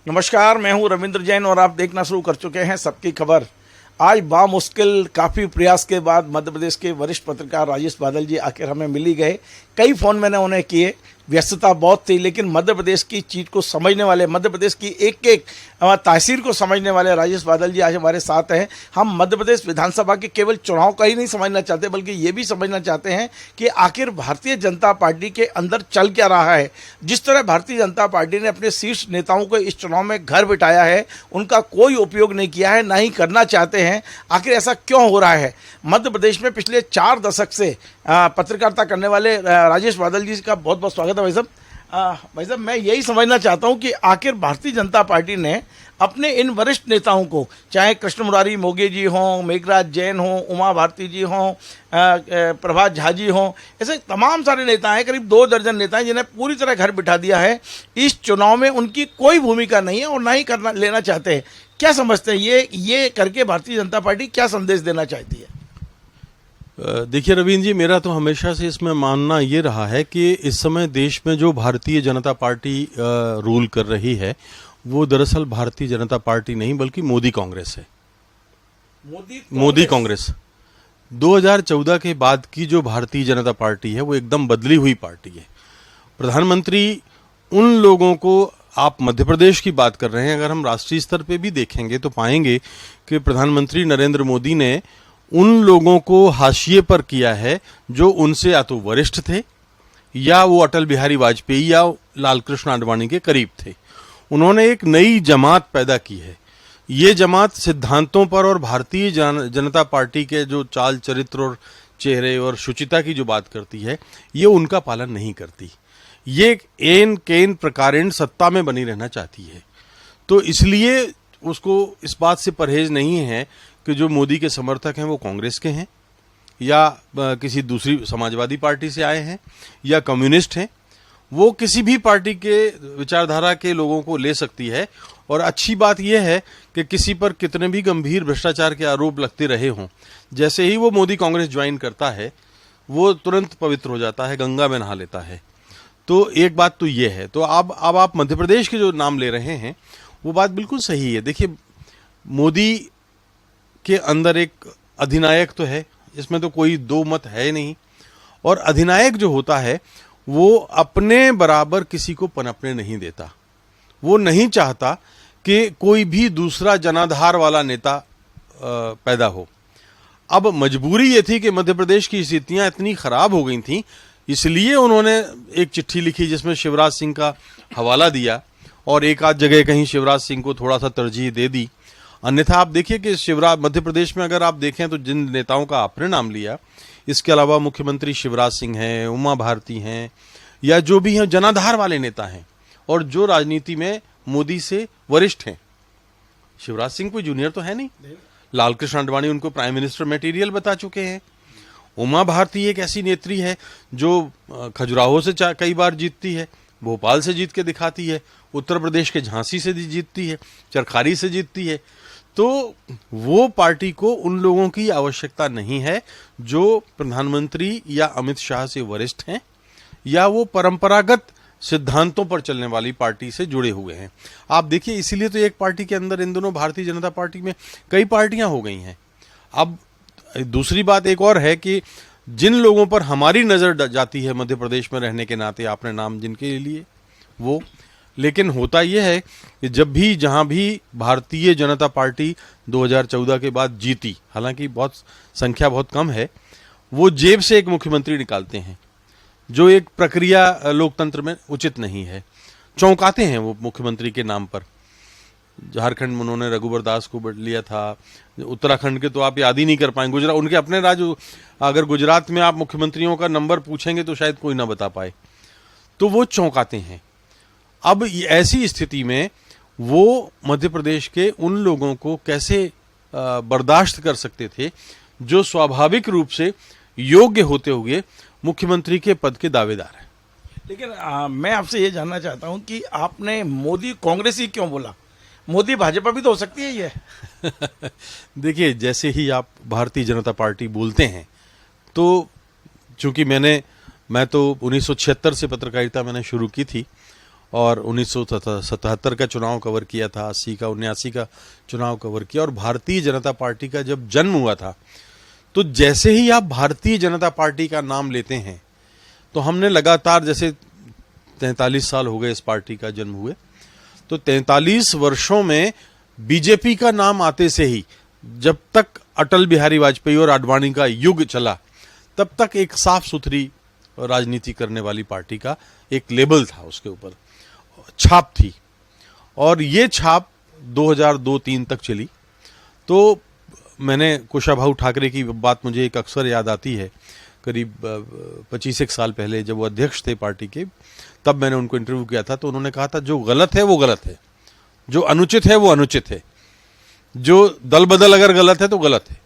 नमस्कार, मैं हूं रविंद्र जैन और आप देखना शुरू कर चुके हैं सबकी खबर। आज बामुश्किल काफ़ी प्रयास के बाद मध्य प्रदेश के वरिष्ठ पत्रकार राजेश बादल जी आखिर हमें मिल ही गए। कई फ़ोन मैंने उन्हें किए, व्यस्तता बहुत थी, लेकिन मध्य प्रदेश की चीज़ को समझने वाले, मध्य प्रदेश की एक एक तासीर को समझने वाले राजेश बादल जी आज हमारे साथ हैं। हम मध्य प्रदेश विधानसभा के केवल चुनाव का ही नहीं समझना चाहते, बल्कि ये भी समझना चाहते हैं कि आखिर भारतीय जनता पार्टी के अंदर चल क्या रहा है। जिस तरह भारतीय जनता पार्टी ने अपने शीर्ष नेताओं को इस चुनाव में घर बिठाया है, उनका कोई उपयोग नहीं किया है, ना ही करना चाहते हैं। आखिर ऐसा क्यों हो रहा है? मध्य प्रदेश में पिछले 4 दशक से पत्रकारिता करने वाले राजेश बादल जी का बहुत बहुत स्वागत है भाई साहब। भाई साहब, मैं यही समझना चाहता हूं कि आखिर भारतीय जनता पार्टी ने अपने इन वरिष्ठ नेताओं को, चाहे कृष्ण मुरारी मोघे जी हों, मेघराज जैन हों, उमा भारती जी हों, प्रभात झा जी हों, ऐसे तमाम सारे नेता हैं, करीब 2 दर्जन नेता हैं जिन्हें पूरी तरह घर बिठा दिया है। इस चुनाव में उनकी कोई भूमिका नहीं है और ना ही करना लेना चाहते हैं। क्या समझते हैं ये करके भारतीय जनता पार्टी क्या संदेश देना चाहती है? देखिए रवींद्र जी, मेरा तो हमेशा से इसमें मानना ये रहा है कि इस समय देश में जो भारतीय जनता पार्टी रूल कर रही है वो दरअसल भारतीय जनता पार्टी नहीं बल्कि मोदी कांग्रेस है। मोदी कांग्रेस 2014 के बाद की जो भारतीय जनता पार्टी है वो एकदम बदली हुई पार्टी है। प्रधानमंत्री उन लोगों को, आप मध्य प्रदेश की बात कर रहे हैं, अगर हम राष्ट्रीय स्तर पे भी देखेंगे तो पाएंगे कि प्रधानमंत्री नरेंद्र मोदी ने उन लोगों को हाशिए पर किया है जो उनसे या तो वरिष्ठ थे या वो अटल बिहारी वाजपेयी या लालकृष्ण आडवाणी के करीब थे। उन्होंने एक नई जमात पैदा की है। ये जमात सिद्धांतों पर और भारतीय जनता पार्टी के जो चाल चरित्र और चेहरे और शुचिता की जो बात करती है, ये उनका पालन नहीं करती। ये एन केन प्रकारेण सत्ता में बनी रहना चाहती है। तो इसलिए उसको इस बात से परहेज नहीं है कि जो मोदी के समर्थक हैं वो कांग्रेस के हैं या किसी दूसरी समाजवादी पार्टी से आए हैं या कम्युनिस्ट हैं। वो किसी भी पार्टी के विचारधारा के लोगों को ले सकती है। और अच्छी बात यह है कि किसी पर कितने भी गंभीर भ्रष्टाचार के आरोप लगते रहे हों, जैसे ही वो मोदी कांग्रेस ज्वाइन करता है वो तुरंत पवित्र हो जाता है, गंगा में नहा लेता है। तो एक बात तो ये है। तो अब आप मध्य प्रदेश के जो नाम ले रहे हैं वो बात बिल्कुल सही है। देखिए, मोदी के अंदर एक अधिनायक तो है, इसमें तो कोई दो मत है नहीं। और अधिनायक जो होता है वो अपने बराबर किसी को पनपने नहीं देता। वो नहीं चाहता कि कोई भी दूसरा जनाधार वाला नेता पैदा हो। अब मजबूरी ये थी कि मध्य प्रदेश की स्थितियां इतनी खराब हो गई थीं, इसलिए उन्होंने एक चिट्ठी लिखी जिसमें शिवराज सिंह का हवाला दिया और एक आध जगह कहीं शिवराज सिंह को थोड़ा सा तरजीह दे दी। अन्यथा आप देखिए कि मध्य प्रदेश में अगर आप देखें तो जिन नेताओं का आपने नाम लिया, इसके अलावा मुख्यमंत्री शिवराज सिंह हैं, उमा भारती हैं, या जो भी हैं जनाधार वाले नेता हैं और जो राजनीति में मोदी से वरिष्ठ हैं। शिवराज सिंह कोई जूनियर तो है नहीं। लालकृष्ण आडवाणी उनको प्राइम मिनिस्टर मटेरियल बता चुके हैं। उमा भारती एक ऐसी नेत्री है जो खजुराहो से कई बार जीतती है, भोपाल से जीत के दिखाती है, उत्तर प्रदेश के झांसी से जीतती है, चरखारी से जीतती है। तो वो पार्टी को उन लोगों की आवश्यकता नहीं है जो प्रधानमंत्री या अमित शाह से वरिष्ठ हैं या वो परंपरागत सिद्धांतों पर चलने वाली पार्टी से जुड़े हुए हैं। आप देखिए, इसीलिए तो एक पार्टी के अंदर इन दोनों भारतीय जनता पार्टी में कई पार्टियां हो गई हैं। अब दूसरी बात एक और है कि जिन लोगों पर हमारी नजर जाती है मध्य प्रदेश में रहने के नाते, आपने नाम जिनके लिए वो, लेकिन होता यह है कि जब भी जहां भी भारतीय जनता पार्टी 2014 के बाद जीती, हालांकि संख्या बहुत कम है, वो जेब से एक मुख्यमंत्री निकालते हैं, जो एक प्रक्रिया लोकतंत्र में उचित नहीं है। चौंकाते हैं वो मुख्यमंत्री के नाम पर। झारखंड में उन्होंने रघुवर दास को लिया था, उत्तराखंड के तो आप याद ही नहीं कर पाएंगे। गुजरात, उनके अपने राज्य, अगर गुजरात में आप मुख्यमंत्रियों का नंबर पूछेंगे तो शायद कोई ना बता पाए। तो वो चौंकाते हैं। अब ऐसी स्थिति में वो मध्य प्रदेश के उन लोगों को कैसे बर्दाश्त कर सकते थे जो स्वाभाविक रूप से योग्य होते हुए मुख्यमंत्री के पद के दावेदार हैं। लेकिन मैं आपसे ये जानना चाहता हूं कि आपने मोदी कांग्रेस ही क्यों बोला? मोदी भाजपा भी तो हो सकती है ये। देखिए, जैसे ही आप भारतीय जनता पार्टी बोलते हैं तो चूंकि मैं तो 1976 से पत्रकारिता मैंने शुरू की थी और 1977 का चुनाव कवर किया था, 80 का 79 का चुनाव कवर किया। और भारतीय जनता पार्टी का जब जन्म हुआ था, तो जैसे ही आप भारतीय जनता पार्टी का नाम लेते हैं, तो हमने लगातार, जैसे 43 साल हो गए इस पार्टी का जन्म हुए, तो 43 वर्षों में बीजेपी का नाम आते से ही, जब तक अटल बिहारी वाजपेयी और आडवाणी का युग चला, तब तक एक साफ सुथरी राजनीति करने वाली पार्टी का एक लेबल था, उसके ऊपर छाप थी। और ये छाप 2002-03 तक चली। तो मैंने कुशाभाऊ ठाकरे की बात मुझे एक अक्सर याद आती है, करीब 25 साल पहले जब वो अध्यक्ष थे पार्टी के, तब मैंने उनको इंटरव्यू किया था, तो उन्होंने कहा था जो गलत है वो गलत है, जो अनुचित है वो अनुचित है, जो दल बदल अगर गलत है तो गलत है।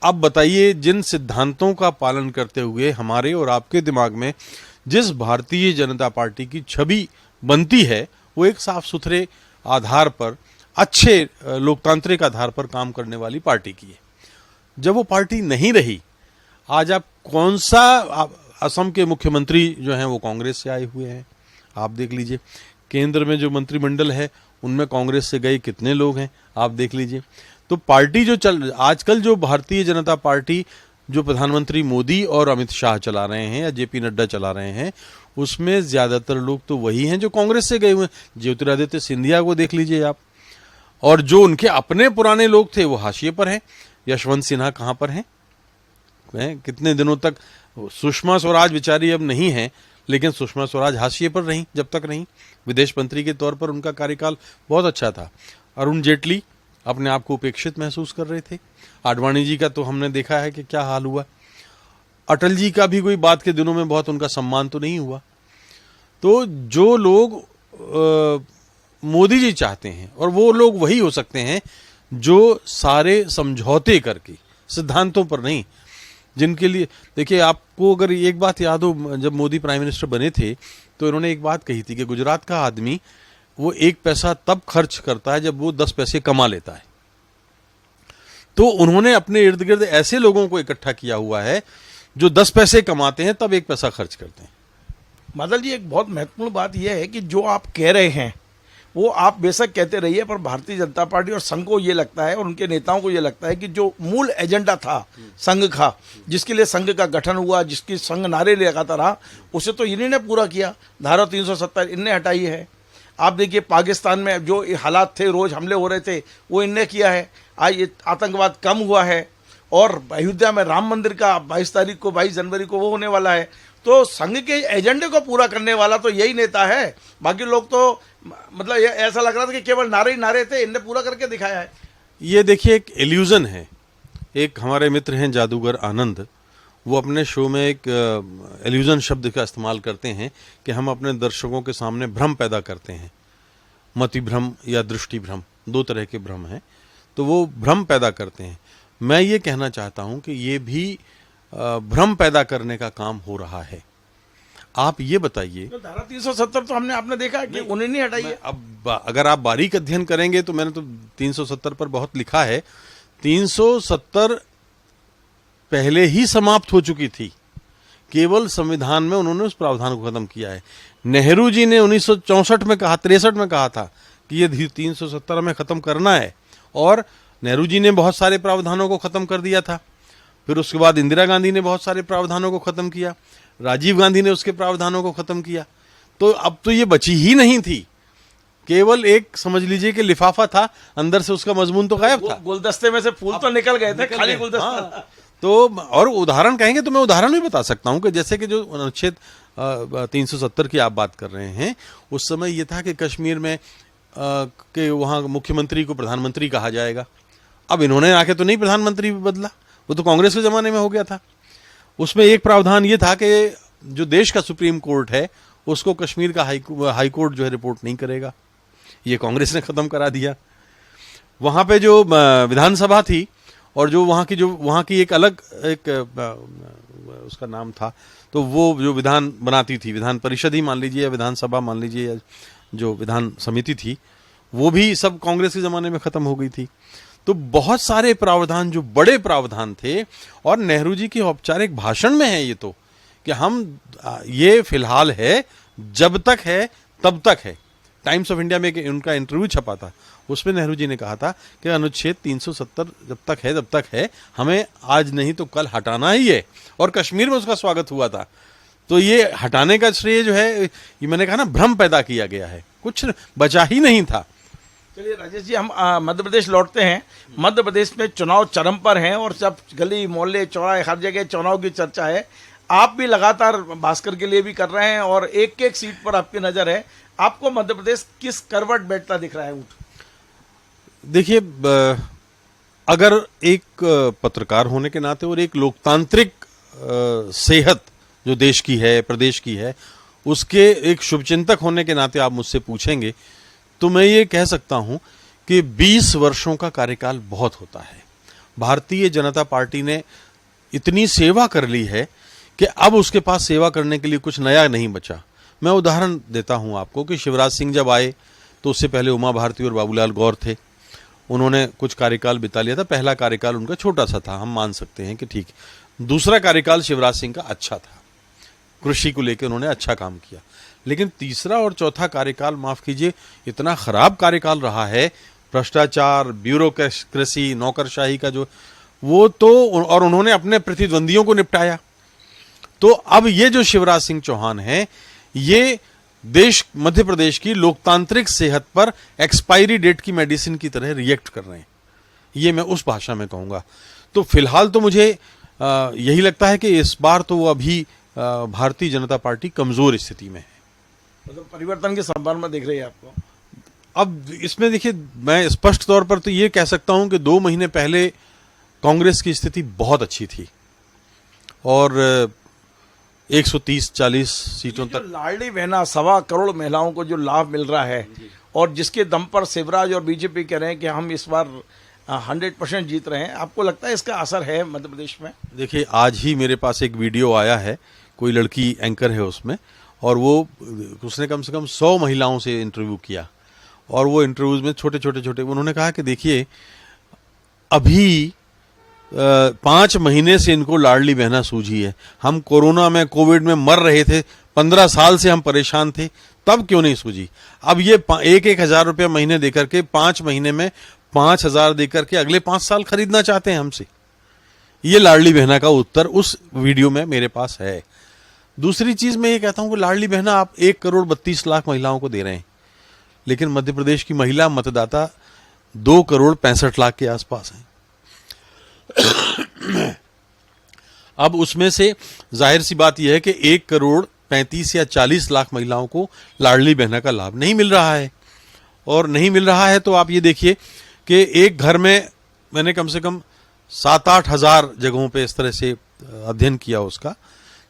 अब बताइए, जिन सिद्धांतों का पालन करते हुए हमारे और आपके दिमाग में जिस भारतीय जनता पार्टी की छवि बनती है, वो एक साफ सुथरे आधार पर, अच्छे लोकतांत्रिक आधार पर काम करने वाली पार्टी की है। जब वो पार्टी नहीं रही, आज आप कौन सा, असम के मुख्यमंत्री जो हैं वो कांग्रेस से आए हुए हैं, आप देख लीजिए। केंद्र में जो मंत्रिमंडल है उनमें कांग्रेस से गए कितने लोग हैं, आप देख लीजिए। तो पार्टी जो आजकल जो भारतीय जनता पार्टी जो प्रधानमंत्री मोदी और अमित शाह चला रहे हैं या जेपी नड्डा चला रहे हैं, उसमें ज्यादातर लोग तो वही हैं जो कांग्रेस से गए हुए हैं। ज्योतिरादित्य सिंधिया को देख लीजिए आप, और जो उनके अपने पुराने लोग थे वो हाशिए पर हैं। यशवंत सिन्हा कहाँ पर हैं? कितने दिनों तक, सुषमा स्वराज बेचारी अब नहीं है, लेकिन सुषमा स्वराज हाशिए पर रहीं, जब तक रहीं विदेश मंत्री के तौर पर उनका कार्यकाल बहुत अच्छा था। अरुण जेटली अपने आप को उपेक्षित महसूस कर रहे थे। आडवाणी जी का तो हमने देखा है कि क्या हाल हुआ। अटल जी का भी कोई बात के दिनों में बहुत उनका सम्मान तो नहीं हुआ। तो जो लोग मोदी जी चाहते हैं, और वो लोग वही हो सकते हैं जो सारे समझौते करके, सिद्धांतों पर नहीं, जिनके लिए, देखिए आपको अगर एक बात याद हो, जब मोदी प्राइम मिनिस्टर बने थे तो इन्होंने एक बात कही थी कि गुजरात का आदमी वो 1 पैसा तब खर्च करता है जब वो 10 पैसे कमा लेता है। तो उन्होंने अपने इर्द गिर्द ऐसे लोगों को इकट्ठा किया हुआ है जो 10 पैसे कमाते हैं तब 1 पैसा खर्च करते हैं। बादल जी, एक बहुत महत्वपूर्ण बात यह है कि जो आप कह रहे हैं वो आप बेशक कहते रहिए, पर भारतीय जनता पार्टी और संघ को ये लगता है और उनके नेताओं को ये लगता है कि जो मूल एजेंडा था संघ का, जिसके लिए संघ का गठन हुआ, जिसकी संघ नारे लगाता रहा, उसे तो इन्हीं ने पूरा किया। धारा 370 इनने हटाई है। आप देखिए पाकिस्तान में जो हालात थे, रोज हमले हो रहे थे, वो इनने किया है। आज आतंकवाद कम हुआ है, और अयोध्या में राम मंदिर का 22 जनवरी को वो होने वाला है। तो संघ के एजेंडे को पूरा करने वाला तो यही नेता है। बाकी लोग तो मतलब ऐसा लग रहा था कि केवल नारे ही नारे थे, इनने पूरा करके दिखाया है। ये देखिए एक इल्यूजन है। एक हमारे मित्र हैं जादूगर आनंद, वो अपने शो में एक इल्यूजन शब्द का इस्तेमाल करते हैं कि हम अपने दर्शकों के सामने भ्रम पैदा करते हैं। मति भ्रम या दृष्टि भ्रम, 2 तरह के भ्रम हैं। तो वो भ्रम पैदा करते हैं। मैं ये कहना चाहता हूं कि ये भी भ्रम पैदा करने का काम हो रहा है। आप ये बताइए, तो धारा 370 तो आपने देखा कि उन्हें नहीं हटाई है। अब अगर आप बारीक अध्ययन करेंगे तो मैंने तो 370 पर बहुत लिखा है। 370 पहले ही समाप्त हो चुकी थी, केवल संविधान में उन्होंने उस प्रावधान को खत्म किया है। नेहरू जी ने 1964 में कहा, 63 में कहा था कि ये 370 में खत्म करना है, और नेहरू जी ने बहुत सारे प्रावधानों को खत्म कर दिया था। फिर उसके बाद इंदिरा गांधी ने बहुत सारे प्रावधानों को खत्म किया, राजीव गांधी ने उसके प्रावधानों को खत्म किया। तो अब तो ये बची ही नहीं थी, केवल एक समझ लीजिए कि लिफाफा था, अंदर से उसका मजमून तो गायब था। गुलदस्ते में से फूल तो निकल गए थे, खाली गुलदस्ता। हाँ। तो और उदाहरण कहेंगे तो मैं उदाहरण भी बता सकता हूं कि जैसे कि जो अनुच्छेद 370 की आप बात कर रहे हैं, उस समय ये था कि कश्मीर में कि वहां मुख्यमंत्री को प्रधानमंत्री कहा जाएगा। अब इन्होंने आके तो नहीं प्रधानमंत्री बदला, वो तो कांग्रेस के जमाने में हो गया था। उसमें एक प्रावधान ये था कि जो देश का सुप्रीम कोर्ट है उसको कश्मीर का हाई कोर्ट जो है रिपोर्ट नहीं करेगा। ये कांग्रेस ने खत्म करा दिया। वहां पे जो विधानसभा थी, और जो वहां की एक अलग उसका नाम था, तो वो जो विधान बनाती थी, विधान परिषद ही मान लीजिए या विधानसभा मान लीजिए, या जो विधान समिति थी, वो भी सब कांग्रेस के जमाने में खत्म हो गई थी। तो बहुत सारे प्रावधान जो बड़े प्रावधान थे, और नेहरू जी के औपचारिक भाषण में है ये तो, कि हम ये फिलहाल है, जब तक है तब तक है। टाइम्स ऑफ इंडिया में उनका इंटरव्यू छपा था, उसमें नेहरू जी ने कहा था कि अनुच्छेद 370 जब तक है, हमें आज नहीं तो कल हटाना ही है, और कश्मीर में उसका स्वागत हुआ था। तो ये हटाने का श्रेय जो है, ये मैंने कहा ना, भ्रम पैदा किया गया है, कुछ बचा ही नहीं था। चलिए राजेश जी, हम मध्य प्रदेश लौटते हैं। मध्य प्रदेश में चुनाव चरम पर हैं और सब गली मोहल्ले चौराहे हर जगह चुनाव की चर्चा है। आप भी लगातार भास्कर के लिए भी कर रहे हैं और एक एक सीट पर आपकी नजर है। आपको मध्य प्रदेश किस करवट बैठता दिख रहा है ऊँट? देखिए, अगर एक पत्रकार होने के नाते और एक लोकतांत्रिक सेहत जो देश की है, प्रदेश की है, उसके एक शुभचिंतक होने के नाते आप मुझसे पूछेंगे तो मैं ये कह सकता हूं कि 20 वर्षों का कार्यकाल बहुत होता है। भारतीय जनता पार्टी ने इतनी सेवा कर ली है कि अब उसके पास सेवा करने के लिए कुछ नया नहीं बचा। मैं उदाहरण देता हूं आपको कि शिवराज सिंह जब आए तो उससे पहले उमा भारती और बाबूलाल गौर थे, उन्होंने कुछ कार्यकाल बिता लिया था। पहला कार्यकाल उनका छोटा सा था, हम मान सकते हैं कि ठीक। दूसरा कार्यकाल शिवराज सिंह का अच्छा था, कृषि को लेकर उन्होंने अच्छा काम किया। लेकिन तीसरा और चौथा कार्यकाल, माफ कीजिए, इतना खराब कार्यकाल रहा है, भ्रष्टाचार, ब्यूरोक्रेसी, नौकरशाही का जो वो तो, और उन्होंने अपने प्रतिद्वंदियों को निपटाया। तो अब ये जो शिवराज सिंह चौहान है, ये देश, मध्य प्रदेश की लोकतांत्रिक सेहत पर एक्सपायरी डेट की मेडिसिन की तरह रिएक्ट कर रहे हैं, ये मैं उस भाषा में कहूंगा। तो फिलहाल तो मुझे यही लगता है कि इस बार तो वो अभी भारतीय जनता पार्टी कमजोर स्थिति में है। मतलब परिवर्तन के संभावना देख रही है आपको? अब इसमें देखिए, मैं स्पष्ट तौर पर तो ये कह सकता हूं कि 2 महीने पहले कांग्रेस की स्थिति बहुत अच्छी थी और 130-40 सीटों तक लाडली बहना 1.25 करोड़ महिलाओं को जो लाभ मिल रहा है और जिसके दम पर शिवराज और बीजेपी कह रहे हैं कि हम इस बार 100% जीत रहे हैं, आपको लगता है इसका असर है मध्य प्रदेश में? देखिए, आज ही मेरे पास एक वीडियो आया है, कोई लड़की एंकर है उसमें, और उसने कम से कम 100 महिलाओं से इंटरव्यू किया, और वो इंटरव्यूज में छोटे उन्होंने कहा कि देखिए, अभी 5 महीने से इनको लाडली बहना सूझी है। हम कोरोना में, कोविड में मर रहे थे, 15 साल से हम परेशान थे, तब क्यों नहीं सूझी? अब ये 1-1 हजार रुपये महीने देकर के 5 महीने में 5,000 देकर के अगले 5 साल खरीदना चाहते हैं हमसे। ये लाडली बहना का उत्तर उस वीडियो में मेरे पास है। दूसरी चीज मैं ये कहता हूं कि लाडली बहना आप 1,32,00,000 महिलाओं को दे रहे हैं, लेकिन मध्य प्रदेश की महिला मतदाता 2,65,00,000 के आसपास हैं। अब उसमें से जाहिर सी बात यह है कि 1,35,00,000 या 40,00,000 महिलाओं को लाडली बहना का लाभ नहीं मिल रहा है, और नहीं मिल रहा है तो आप ये देखिए कि एक घर में, मैंने कम से कम 7-8 हजार जगहों पे इस तरह से अध्ययन किया उसका,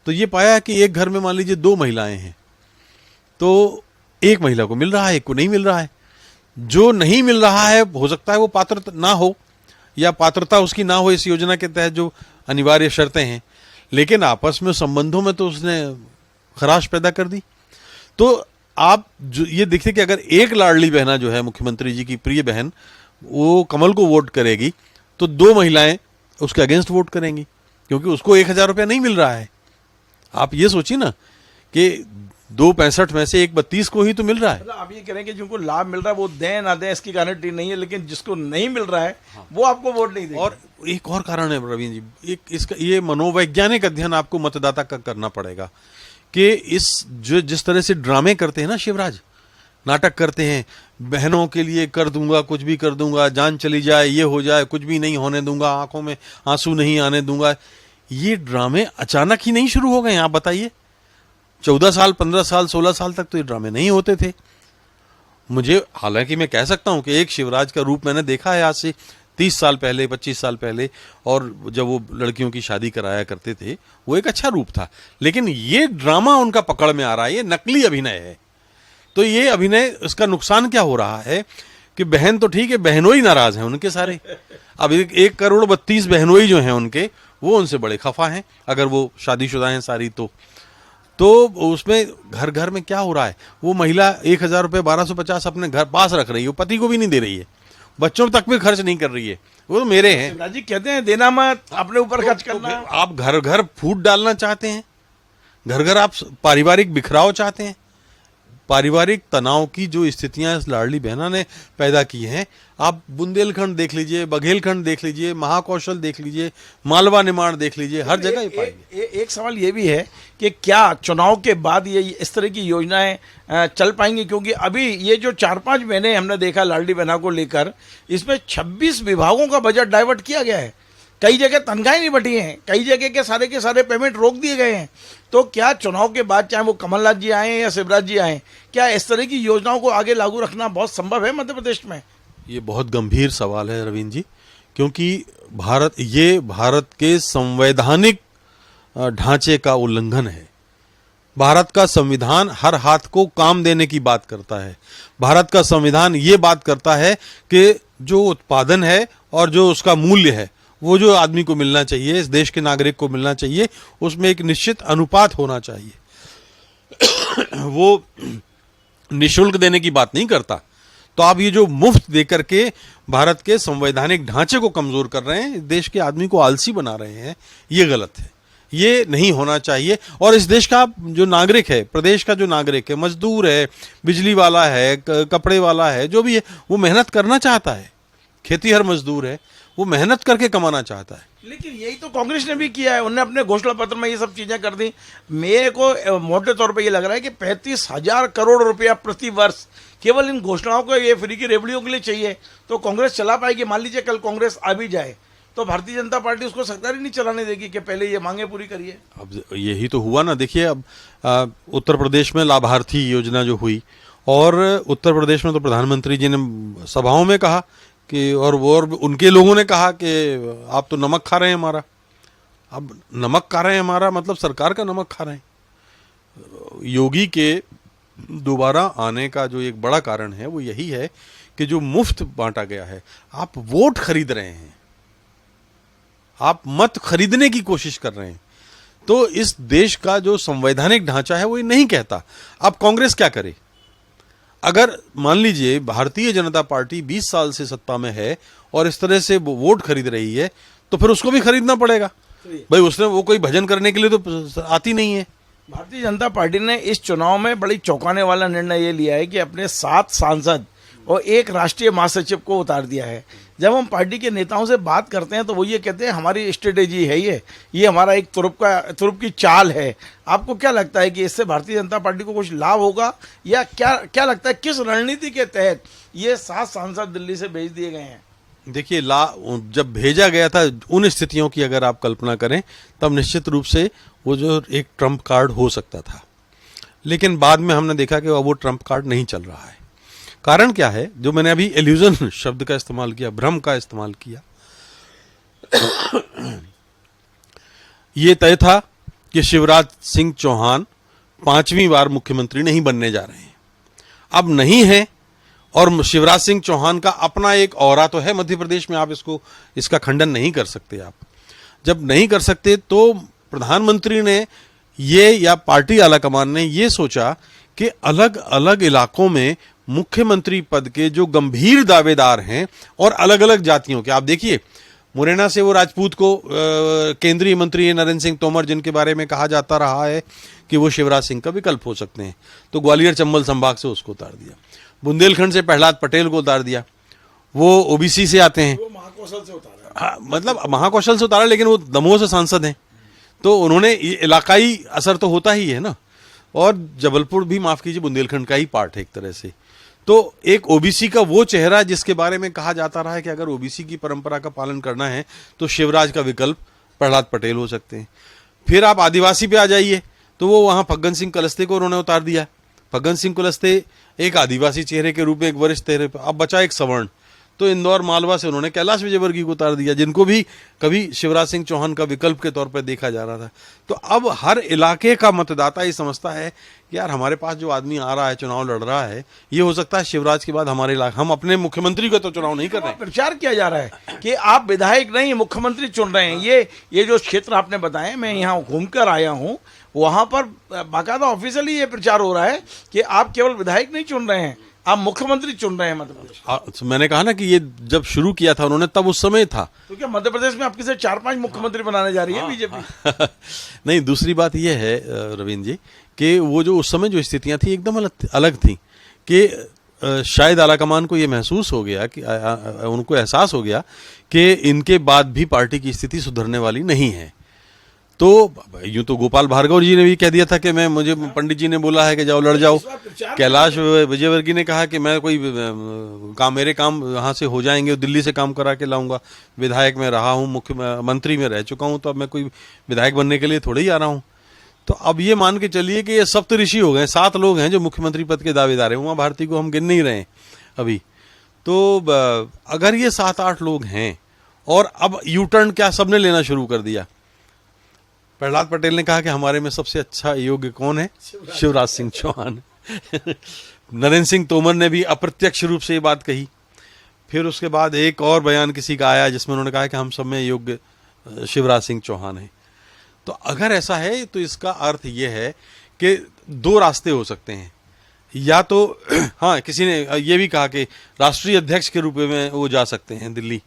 तो ये पाया कि एक घर में मान लीजिए 2 महिलाएं हैं, तो एक महिला को मिल रहा है, एक को नहीं मिल रहा है। जो नहीं मिल रहा है, हो सकता है वो पात्र ना हो या पात्रता उसकी ना हो इस योजना के तहत जो अनिवार्य शर्तें हैं, लेकिन आपस में संबंधों में तो उसने खराश पैदा कर दी। तो आप जो ये देखिए कि अगर एक लाडली बहना जो है मुख्यमंत्री जी की प्रिय बहन, वो कमल को वोट करेगी, तो 2 महिलाएं उसके अगेंस्ट वोट करेंगी, क्योंकि उसको 1,000 रुपया नहीं मिल रहा है। आप ये सोचिए ना कि 2,65 में से 1,32 को ही तो मिल रहा है। मतलब आप ये कह रहे हैं कि जिनको लाभ मिल रहा है वो दें ना दें इसकी गारंटी नहीं है, लेकिन जिसको नहीं मिल रहा है वो आपको वोट नहीं देगा। और एक और कारण है प्रवीण जी, एक इसका ये मनोवैज्ञानिक अध्ययन आपको मतदाता का करना पड़ेगा कि जिस तरह से ड्रामे करते हैं ना शिवराज, नाटक करते हैं, बहनों के लिए कर दूंगा, कुछ भी कर दूंगा, जान चली जाए, ये हो जाए, कुछ भी नहीं होने दूंगा, आंखों में आंसू नहीं आने दूंगा, ये ड्रामे अचानक ही नहीं शुरू हो गए। आप बताइए, 14 साल, 15 साल, 16 साल तक तो ये ड्रामे नहीं होते थे। मुझे, हालांकि मैं कह सकता हूं कि एक शिवराज का रूप मैंने देखा है आज से 30 साल पहले, 25 साल पहले, और जब वो लड़कियों की शादी कराया करते थे, वो एक अच्छा रूप था। लेकिन ये ड्रामा उनका पकड़ में आ रहा है, ये नकली अभिनय है। तो ये अभिनय, इसका नुकसान क्या हो रहा है कि बहन तो ठीक है, बहनोई नाराज हैं उनके सारे। अब 1,32 बहनोई जो हैं उनके, वो उनसे बड़े खफा हैं, अगर वो शादीशुदा हैं सारी तो उसमें घर घर में क्या हो रहा है, वो महिला 1,000 रुपये 1,250 अपने घर पास रख रही है, वो पति को भी नहीं दे रही है, बच्चों तक भी खर्च नहीं कर रही है, वो तो मेरे हैं। शिवराज जी कहते हैं देना मत, अपने ऊपर खर्च करना। आप घर घर फूट डालना चाहते हैं, घर घर आप पारिवारिक बिखराव चाहते हैं, पारिवारिक तनाव की जो स्थितियां इस लाडली बहना ने पैदा की हैं, आप बुंदेलखंड देख लीजिए, बघेलखंड देख लीजिए, महाकौशल देख लीजिए, मालवा निमाड़ देख लीजिए, हर जगह ये पाएंगे। एक सवाल ये भी है कि क्या चुनाव के बाद ये इस तरह की योजनाएं चल पाएंगी, क्योंकि अभी ये जो 4-5 महीने हमने देखा लाडली बहना को लेकर, इसमें 26 विभागों का बजट डाइवर्ट किया गया है, कई जगह तनख्वाहें नहीं बढ़ी हैं, कई जगह के सारे पेमेंट रोक दिए गए हैं। तो क्या चुनाव के बाद चाहे वो कमलनाथ जी आए या शिवराज जी आए, क्या इस तरह की योजनाओं को आगे लागू रखना बहुत संभव है मध्य प्रदेश में? ये बहुत गंभीर सवाल है रवीन जी, क्योंकि भारत के संवैधानिक ढांचे का उल्लंघन है। भारत का संविधान हर हाथ को काम देने की बात करता है। भारत का संविधान ये बात करता है कि जो उत्पादन है और जो उसका मूल्य है वो जो आदमी को मिलना चाहिए, इस देश के नागरिक को मिलना चाहिए, उसमें एक निश्चित अनुपात होना चाहिए। वो निशुल्क देने की बात नहीं करता। तो आप ये जो मुफ्त देकर के भारत के संवैधानिक ढांचे को कमजोर कर रहे हैं, देश के आदमी को आलसी बना रहे हैं, ये गलत है, ये नहीं होना चाहिए। और इस देश का जो नागरिक है, प्रदेश का जो नागरिक है, मजदूर है, बिजली वाला है, कपड़े वाला है, जो भी है, वो मेहनत करना चाहता है। खेतीहर मजदूर है, वो मेहनत करके कमाना चाहता है। लेकिन यही तो कांग्रेस ने भी किया है, उन्होंने अपने घोषणा पत्र में ये सब चीजें कर दी। मेरे को मोटे तौर पे ये लग रहा है कि 35,000 करोड़ रुपया प्रति वर्ष केवल इन घोषणाओं को, ये फ्री की रेवड़ियों के लिए चाहिए, तो कांग्रेस चला पाएगी। मान लीजिए कल कांग्रेस आ भी जाए तो भारतीय जनता पार्टी उसको सरकार ही नहीं चलाने देगी कि पहले ये मांगे पूरी करिए। अब यही तो हुआ ना, देखिए अब उत्तर प्रदेश में लाभार्थी योजना जो हुई, और उत्तर प्रदेश में तो प्रधानमंत्री जी ने सभाओं में कहा कि और उनके लोगों ने कहा कि आप तो नमक खा रहे हैं हमारा। अब नमक खा रहे हैं हमारा मतलब सरकार का नमक खा रहे हैं। योगी के दोबारा आने का जो एक बड़ा कारण है वो यही है कि जो मुफ्त बांटा गया है, आप वोट खरीद रहे हैं, आप मत खरीदने की कोशिश कर रहे हैं। तो इस देश का जो संवैधानिक ढांचा है वो ये नहीं कहता। अब कांग्रेस क्या करे? अगर मान लीजिए भारतीय जनता पार्टी 20 साल से सत्ता में है और इस तरह से वोट खरीद रही है, तो फिर उसको भी खरीदना पड़ेगा भाई। उसने वो कोई भजन करने के लिए तो आती नहीं है। भारतीय जनता पार्टी ने इस चुनाव में बड़ी चौंकाने वाला निर्णय ये लिया है कि अपने 7 सांसद और 1 राष्ट्रीय महासचिव को उतार दिया है। जब हम पार्टी के नेताओं से बात करते हैं तो वो ये कहते हैं हमारी स्ट्रेटेजी है, ये हमारा एक तुरुप की चाल है। आपको क्या लगता है कि इससे भारतीय जनता पार्टी को कुछ लाभ होगा, या क्या लगता है किस रणनीति के तहत ये 7 सांसद दिल्ली से भेज दिए गए हैं? देखिए, जब भेजा गया था उन स्थितियों की अगर आप कल्पना करें, तब निश्चित रूप से वो जो एक ट्रम्प कार्ड हो सकता था, लेकिन बाद में हमने देखा कि वो ट्रम्प कार्ड नहीं चल रहा है। कारण क्या है? जो मैंने अभी इल्यूजन शब्द का इस्तेमाल किया, भ्रम का इस्तेमाल किया, ये तय था कि शिवराज सिंह चौहान 5वीं बार मुख्यमंत्री नहीं बनने जा रहे हैं। अब नहीं है, और शिवराज सिंह चौहान का अपना एक औरा तो है मध्य प्रदेश में, आप इसका खंडन नहीं कर सकते। आप जब नहीं कर सकते तो प्रधानमंत्री ने ये, या पार्टी आलाकमान ने ये सोचा कि अलग अलग इलाकों में मुख्यमंत्री पद के जो गंभीर दावेदार हैं और अलग अलग जातियों के, आप देखिए मुरैना से वो राजपूत को केंद्रीय मंत्री नरेंद्र सिंह तोमर, जिनके बारे में कहा जाता रहा है कि वो शिवराज सिंह का विकल्प हो सकते हैं, तो ग्वालियर चंबल संभाग से उसको उतार दिया। बुंदेलखंड से प्रहलाद पटेल को उतार दिया, वो ओबीसी से आते हैं। वो महाकौशल से उतारा। हाँ, मतलब महाकौशल से उतारा, लेकिन वो दमोह से सांसद हैं, तो उन्होंने इलाकाई असर तो होता ही है ना। और जबलपुर भी, माफ कीजिए, बुंदेलखंड का ही पार्ट है एक तरह से। तो एक ओबीसी का वो चेहरा जिसके बारे में कहा जाता रहा है कि अगर ओबीसी की परंपरा का पालन करना है तो शिवराज का विकल्प प्रहलाद पटेल हो सकते हैं। फिर आप आदिवासी पे आ जाइए तो वो वहां फग्गन सिंह कुलस्ते को उन्होंने उतार दिया। फग्गन सिंह कुलस्ते एक आदिवासी चेहरे के रूप में, एक वरिष्ठ चेहरे पर, अब बचा एक सवर्ण, तो इंदौर मालवा से उन्होंने कैलाश विजयवर्गीय को उतार दिया, जिनको भी कभी शिवराज सिंह चौहान का विकल्प के तौर पर देखा जा रहा था। तो अब हर इलाके का मतदाता ये समझता है कि यार हमारे पास जो आदमी आ रहा है, चुनाव लड़ रहा है, ये हो सकता है शिवराज के बाद हमारे इलाके, हम अपने मुख्यमंत्री का तो चुनाव नहीं कर रहे हैं। प्रचार किया जा रहा है कि आप विधायक नहीं मुख्यमंत्री चुन रहे हैं। ये जो क्षेत्र आपने बताया, मैं यहाँ घूमकर आया हूँ, वहां पर बाकायदा ऑफिशियली ये प्रचार हो रहा है कि आप केवल विधायक नहीं चुन रहे हैं, आप मुख्यमंत्री चुन रहे हैं मध्य प्रदेश, तो मैंने कहा ना कि ये जब शुरू किया था उन्होंने तब उस समय था। तो क्या मध्य प्रदेश में आपके से 4-5 मुख्यमंत्री बनाने जा रही है बीजेपी? नहीं, दूसरी बात यह है रविंद्र जी कि वो जो उस समय जो स्थितियां थी एकदम अलग थी कि शायद आलाकमान को ये महसूस हो गया कि उनको एहसास हो गया कि इनके बाद भी पार्टी की स्थिति सुधरने वाली नहीं है। तो यूं तो गोपाल भार्गव जी ने भी कह दिया था कि मुझे पंडित जी ने बोला है कि जाओ लड़ जाओ। कैलाश विजयवर्गीय ने कहा कि मैं कोई मेरे काम यहाँ से हो जाएंगे, दिल्ली से काम करा के लाऊंगा। विधायक में रहा हूँ, मुख्यमंत्री में रह चुका हूँ, तो अब मैं कोई विधायक बनने के लिए थोड़े ही आ रहा हूँ। तो अब ये मान के चलिए कि ये सप्त ऋषि हो गए, 7 लोग हैं जो मुख्यमंत्री पद के दावेदार हैं। उमा भारती को हम गिन नहीं रहे अभी। तो अगर ये 7-8 लोग हैं और अब यू टर्न क्या सबने लेना शुरू कर दिया। प्रहलाद पटेल ने कहा कि हमारे में सबसे अच्छा योग्य कौन है? शिवराज सिंह चौहान। नरेंद्र सिंह तोमर ने भी अप्रत्यक्ष रूप से ये बात कही। फिर उसके बाद एक और बयान किसी का आया जिसमें उन्होंने कहा कि हम सब में योग्य शिवराज सिंह चौहान है। तो अगर ऐसा है तो इसका अर्थ यह है कि 2 रास्ते हो सकते हैं। या तो हाँ, किसी ने ये भी कहा कि राष्ट्रीय अध्यक्ष के रूप में वो जा सकते हैं दिल्ली।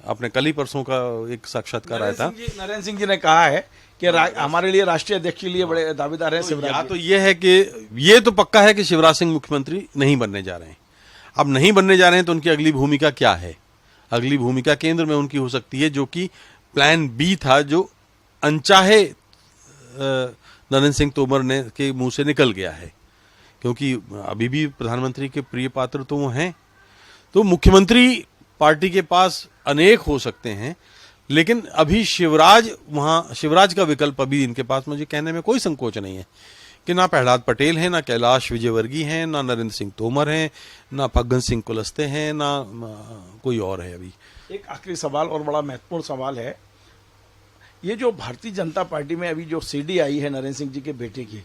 आपने कल ही परसों का एक साक्षात्कार आया था, नरेंद्र सिंह जी ने कहा है कि हमारे लिए राष्ट्रीय अध्यक्ष के लिए बड़े दावेदार हैं शिवराज। या तो ये है कि ये तो पक्का है कि शिवराज सिंह मुख्यमंत्री नहीं बनने जा रहे हैं। अब नहीं बनने जा रहे हैं तो उनकी अगली भूमिका क्या है? अगली भूमिका केंद्र में उनकी हो सकती है, जो कि प्लान बी था, जो अनचाहे नरेंद्र सिंह तोमर ने के मुंह से निकल गया है, क्योंकि अभी भी प्रधानमंत्री के प्रिय पात्र तो वो हैं। तो मुख्यमंत्री पार्टी के पास अनेक हो सकते हैं, लेकिन अभी शिवराज का विकल्प अभी इनके पास, मुझे कहने में कोई संकोच नहीं है कि ना प्रहलाद पटेल हैं, ना कैलाश विजयवर्गीय हैं, ना नरेंद्र सिंह तोमर हैं, ना फग्गन सिंह कुलस्ते हैं, ना कोई और है। अभी एक आखिरी सवाल और बड़ा महत्वपूर्ण सवाल है, ये जो भारतीय जनता पार्टी में अभी जो सीडी आई है नरेंद्र सिंह जी के बेटे की,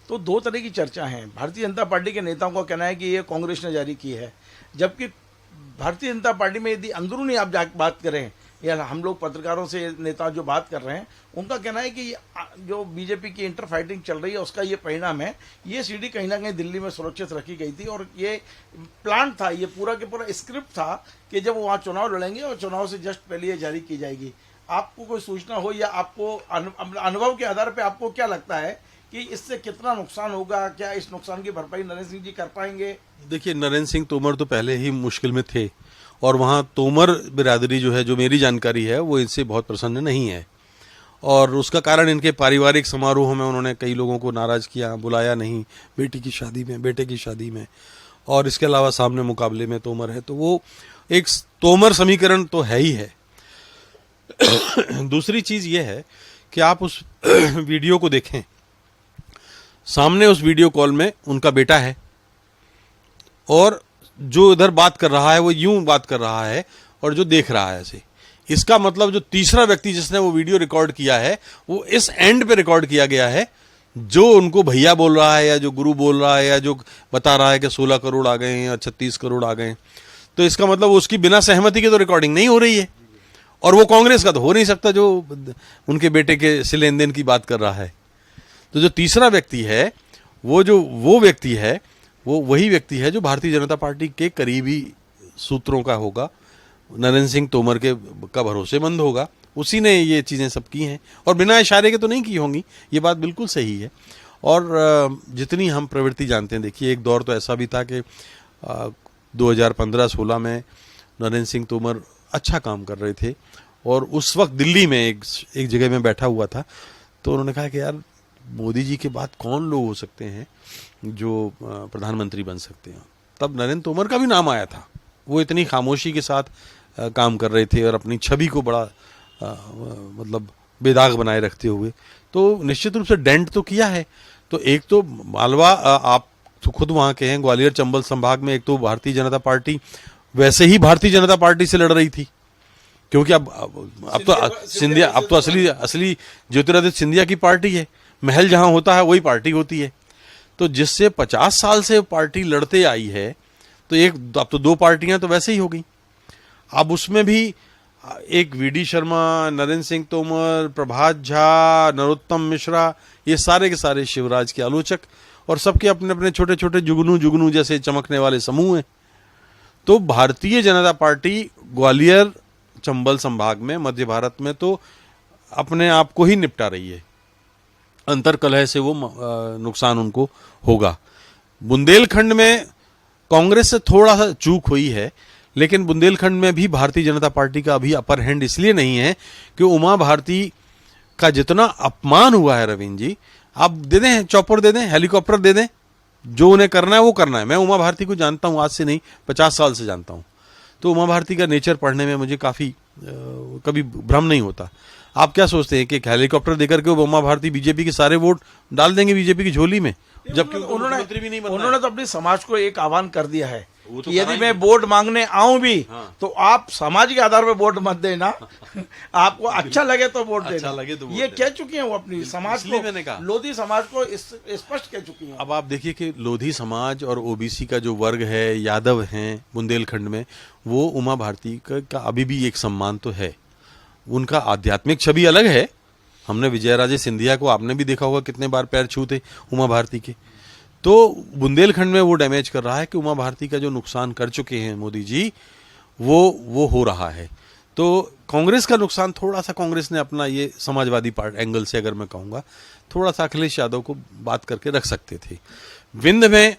तो 2 तरह की चर्चा है। भारतीय जनता पार्टी के नेताओं का कहना है कि ये कांग्रेस ने जारी की है, जबकि भारतीय जनता पार्टी में यदि अंदरूनी आप बात करें या हम लोग पत्रकारों से नेता जो बात कर रहे हैं, उनका कहना है कि जो बीजेपी की इंटर फाइटिंग चल रही है उसका ये परिणाम है। ये सीडी कहीं ना कहीं दिल्ली में सुरक्षित रखी गई थी और ये प्लान था, ये पूरा के पूरा स्क्रिप्ट था कि जब वो वहाँ चुनाव लड़ेंगे और चुनाव से जस्ट पहले ये जारी की जाएगी। आपको कोई सूचना हो या आपको अनुभव के आधार पर आपको क्या लगता है कि इससे कितना नुकसान होगा? क्या इस नुकसान की भरपाई नरेंद्र सिंह जी कर पाएंगे? देखिए, नरेंद्र सिंह तोमर तो पहले ही मुश्किल में थे और वहाँ तोमर बिरादरी जो है, जो मेरी जानकारी है, वो इनसे बहुत प्रसन्न नहीं है। और उसका कारण इनके पारिवारिक समारोह में उन्होंने कई लोगों को नाराज किया, बुलाया नहीं बेटे की शादी में। और इसके अलावा सामने मुकाबले में तोमर है, तो वो एक तोमर समीकरण तो है ही है। दूसरी चीज ये है कि आप उस वीडियो को देखें, सामने उस वीडियो कॉल में उनका बेटा है और जो इधर बात कर रहा है वो यूं बात कर रहा है और जो देख रहा है ऐसे। इसका मतलब जो तीसरा व्यक्ति जिसने वो वीडियो रिकॉर्ड किया है, वो इस एंड पे रिकॉर्ड किया गया है, जो उनको भैया बोल रहा है या जो गुरु बोल रहा है या जो बता रहा है कि 16 करोड़ आ गए हैं या 36 करोड़ आ गए हैं। तो इसका मतलब उसकी बिना सहमति के तो रिकॉर्डिंग नहीं हो रही है, और वो कांग्रेस का तो हो नहीं सकता जो उनके बेटे के से लेन देन की बात कर रहा है। तो जो तीसरा व्यक्ति है, वो व्यक्ति है, वो वही व्यक्ति है जो भारतीय जनता पार्टी के करीबी सूत्रों का होगा, नरेंद्र सिंह तोमर का भरोसेमंद होगा। उसी ने ये चीज़ें सब की हैं और बिना इशारे के तो नहीं की होंगी, ये बात बिल्कुल सही है। और जितनी हम प्रवृत्ति जानते हैं, देखिए एक दौर तो ऐसा भी था कि 2015-16 में नरेंद्र सिंह तोमर अच्छा काम कर रहे थे और उस वक्त दिल्ली में एक जगह में बैठा हुआ था, तो उन्होंने कहा कि यार मोदी जी के बाद कौन लोग हो सकते हैं जो प्रधानमंत्री बन सकते हैं। तब नरेंद्र तोमर का भी नाम आया था। वो इतनी खामोशी के साथ काम कर रहे थे और अपनी छवि को बड़ा मतलब बेदाग बनाए रखते हुए, तो निश्चित रूप से डेंट तो किया है। तो एक तो मालवा, आप तो खुद वहाँ के हैं, ग्वालियर चंबल संभाग में, एक तो भारतीय जनता पार्टी वैसे ही भारतीय जनता पार्टी से लड़ रही थी, क्योंकि अब तो सिंधिया, अब तो असली ज्योतिरादित्य सिंधिया की पार्टी है। महल जहां होता है वही पार्टी होती है। तो जिससे 50 साल से पार्टी लड़ते आई है, तो अब तो 2 पार्टियां तो वैसे ही हो गई। अब उसमें भी एक वीडी शर्मा, नरेंद्र सिंह तोमर, प्रभात झा, नरोत्तम मिश्रा, ये सारे के सारे शिवराज के आलोचक, और सबके अपने अपने छोटे छोटे जुगनू जुगनू जैसे चमकने वाले समूह हैं। तो भारतीय जनता पार्टी ग्वालियर चंबल संभाग में, मध्य भारत में तो अपने आप को ही निपटा रही है। अंतर कलह से वो नुकसान उनको होगा। बुंदेलखंड में कांग्रेस से थोड़ा सा चूक हुई है, लेकिन बुंदेलखंड में भी भारतीय जनता पार्टी का अभी अपर हैंड इसलिए नहीं है कि उमा भारती का जितना अपमान हुआ है रविंद्र जी, आप दे दें, चॉपर दे दें, हेलीकॉप्टर दे दें, जो उन्हें करना है वो करना है। मैं उमा भारती को जानता हूं, आज से नहीं 50 साल से जानता हूं। तो उमा भारती का नेचर पढ़ने में मुझे काफी कभी भ्रम नहीं होता। आप क्या सोचते हैं कि हेलीकॉप्टर देकर के उमा भारती बीजेपी के सारे वोट डाल देंगे बीजेपी की झोली में, जबकि मुख्यमंत्री भी नहीं बनना है? उन्होंने तो अपने समाज को एक आह्वान कर दिया है वो तो कि यदि मैं वोट मांगने आऊं भी तो आप समाज के आधार पर वोट मत देना, आपको अच्छा लगे तो वोट देना। लगे तो वोट ये देना। कह चुकी हैं वो अपनी समाज इसलिए मैंने कहा। को, लोधी समाज को स्पष्ट कह चुकी हैं। अब आप देखिए कि लोधी समाज और ओबीसी का जो वर्ग है, यादव हैं बुंदेलखंड में, वो उमा भारती का अभी भी एक सम्मान तो है। उनका आध्यात्मिक छवि अलग है। हमने विजयराजे सिंधिया को, आपने भी देखा होगा कितने बार पैर छूते उमा भारती के। तो बुंदेलखंड में वो डैमेज कर रहा है कि उमा भारती का जो नुकसान कर चुके हैं मोदी जी, वो हो रहा है। तो कांग्रेस का नुकसान थोड़ा सा, कांग्रेस ने अपना ये समाजवादी पार्टी एंगल से अगर मैं कहूँगा, थोड़ा सा अखिलेश यादव को बात करके रख सकते थे। विंध्य में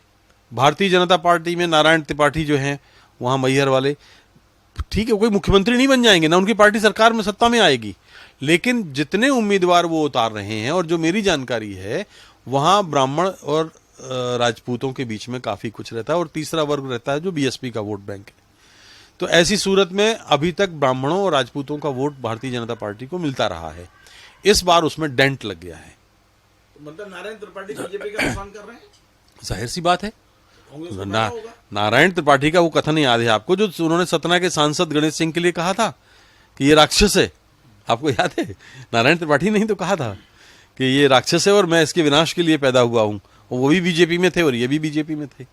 भारतीय जनता पार्टी में नारायण त्रिपाठी जो हैं वहाँ मैहर वाले, ठीक है, कोई मुख्यमंत्री नहीं बन जाएंगे, ना उनकी पार्टी सरकार में सत्ता में आएगी, लेकिन जितने उम्मीदवार वो उतार रहे हैं, और जो मेरी जानकारी है वहाँ ब्राह्मण और राजपूतों के बीच में काफी कुछ रहता है, और तीसरा वर्ग रहता है जो बीएसपी का वोट बैंक है। तो ऐसी सूरत में अभी तक ब्राह्मणों और राजपूतों का वोट भारतीय जनता पार्टी को मिलता रहा है। इस बार उसमें डेंट लग गया है। मतलब नारायण त्रिपाठी बीजेपी का नुकसान कर रहे हैं, जाहिर सी बात है। नारायण त्रिपाठी का वो कथन याद है आपको, जो उन्होंने सतना के सांसद गणेश सिंह के लिए कहा था कि ये राक्षस है? आपको याद है? नारायण त्रिपाठी ने ही तो कहा था कि ये राक्षस है और मैं इसके विनाश के लिए पैदा हुआ हूं। वो भी बीजेपी में थे और ये भी बीजेपी में थे।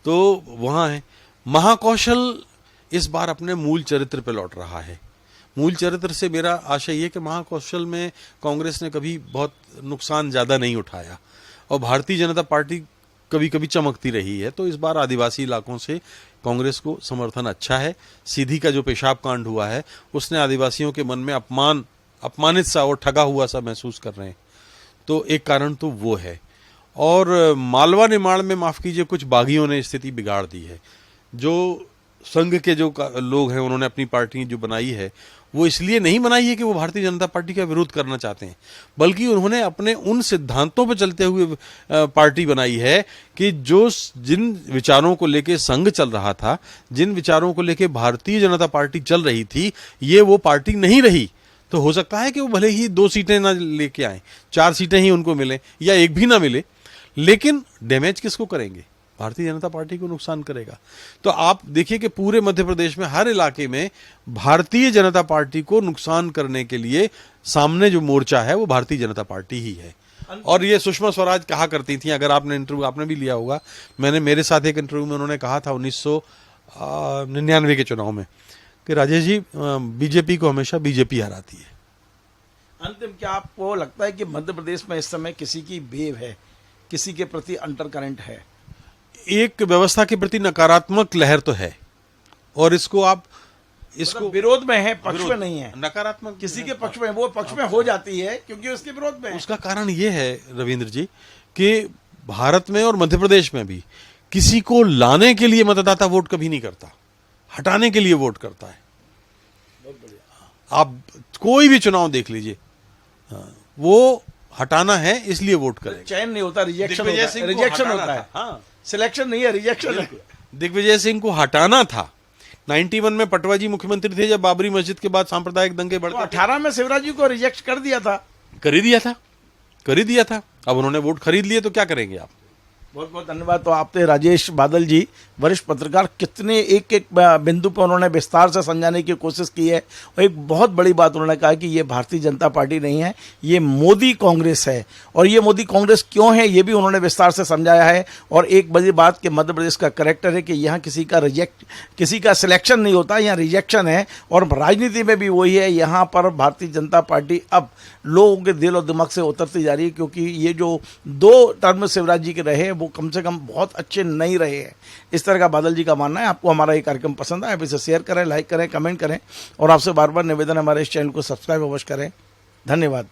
तो वहां है महाकौशल इस बार अपने मूल चरित्र पे लौट रहा है। मूल चरित्र से मेरा आशय ये कि महाकौशल में कांग्रेस ने कभी बहुत नुकसान ज्यादा नहीं उठाया और भारतीय जनता पार्टी कभी कभी चमकती रही है। तो इस बार आदिवासी इलाकों से कांग्रेस को समर्थन अच्छा है। सीधी का जो पेशाब कांड हुआ है उसने आदिवासियों के मन में अपमानित सा और ठगा हुआ सा महसूस कर रहे हैं। तो एक कारण तो वो है। और मालवा निमाड़ में माफ कीजिए कुछ बागियों ने स्थिति बिगाड़ दी है। जो संघ के जो लोग हैं उन्होंने अपनी पार्टी जो बनाई है वो इसलिए नहीं बनाई है कि वो भारतीय जनता पार्टी का विरोध करना चाहते हैं, बल्कि उन्होंने अपने उन सिद्धांतों पर चलते हुए पार्टी बनाई है कि जो जिन विचारों को लेके संघ चल रहा था, जिन विचारों को लेके भारतीय जनता पार्टी चल रही थी, ये वो पार्टी नहीं रही। तो हो सकता है कि वो भले ही 2 सीटें ना लेके आए, 4 सीटें ही उनको मिले या एक भी ना मिले, लेकिन डैमेज किसको करेंगे? भारतीय जनता पार्टी को नुकसान करेगा। तो आप देखिए कि पूरे मध्य प्रदेश में हर इलाके में भारतीय जनता पार्टी को नुकसान करने के लिए सामने जो मोर्चा है वो भारतीय जनता पार्टी ही है। और ये सुषमा स्वराज कहा करती थी, अगर आपने इंटरव्यू आपने भी लिया होगा, मेरे साथ एक इंटरव्यू में उन्होंने कहा था 1999 के चुनाव में कि राजेश जी बीजेपी को हमेशा बीजेपी हराती है। अंतिम, क्या आपको लगता है कि मध्य प्रदेश में इस समय किसी की वेव है, किसी के प्रति अंडर करंट है? एक व्यवस्था के प्रति नकारात्मक लहर तो है, और इसको मतलब विरोध में है, पक्ष में नहीं है। नकारात्मक किसी के पक्ष में, वो पक्ष में हो जाती है क्योंकि उसके विरोध में है। उसका कारण ये है रविंद्र जी कि भारत में और मध्य प्रदेश में भी किसी को लाने के लिए मतदाता वोट कभी नहीं करता, हटाने के लिए वोट करता है। आप कोई भी चुनाव देख लीजिए, वो हटाना है इसलिए वोट करें। चयन नहीं होता, रिजेक्शन होता है। हाँ, सिलेक्शन नहीं है, रिजेक्शन है। दिग्विजय सिंह को हटाना था। 91 में पटवा जी मुख्यमंत्री थे, जब बाबरी मस्जिद के बाद सांप्रदायिक दंगे बढ़ते, 18 में शिवराज जी को रिजेक्ट कर दिया था। कर ही दिया था। अब उन्होंने वोट खरीद लिए तो क्या करेंगे आप? बहुत बहुत धन्यवाद। तो आप थे राजेश बादल जी, वरिष्ठ पत्रकार। कितने एक एक बिंदु पर उन्होंने विस्तार से समझाने की कोशिश की है और एक बहुत बड़ी बात उन्होंने कहा कि ये भारतीय जनता पार्टी नहीं है, ये मोदी कांग्रेस है। और ये मोदी कांग्रेस क्यों है ये भी उन्होंने विस्तार से समझाया है। और एक बड़ी बात कि मध्य प्रदेश का करेक्टर है कि यहाँ किसी का सिलेक्शन नहीं होता, यहाँ रिजेक्शन है। और राजनीति में भी वही है, यहाँ पर भारतीय जनता पार्टी अब लोगों के दिल और दिमाग से उतरती जा रही है, क्योंकि ये जो 2 टर्म शिवराज जी के रहे वो कम से कम बहुत अच्छे नहीं रहे हैं। इस तरह का बादल जी का मानना है। आपको हमारा ये कार्यक्रम पसंद आया, आप इसे शेयर करें, लाइक करें, कमेंट करें और आपसे बार बार निवेदन है हमारे इस चैनल को सब्सक्राइब अवश्य करें। धन्यवाद।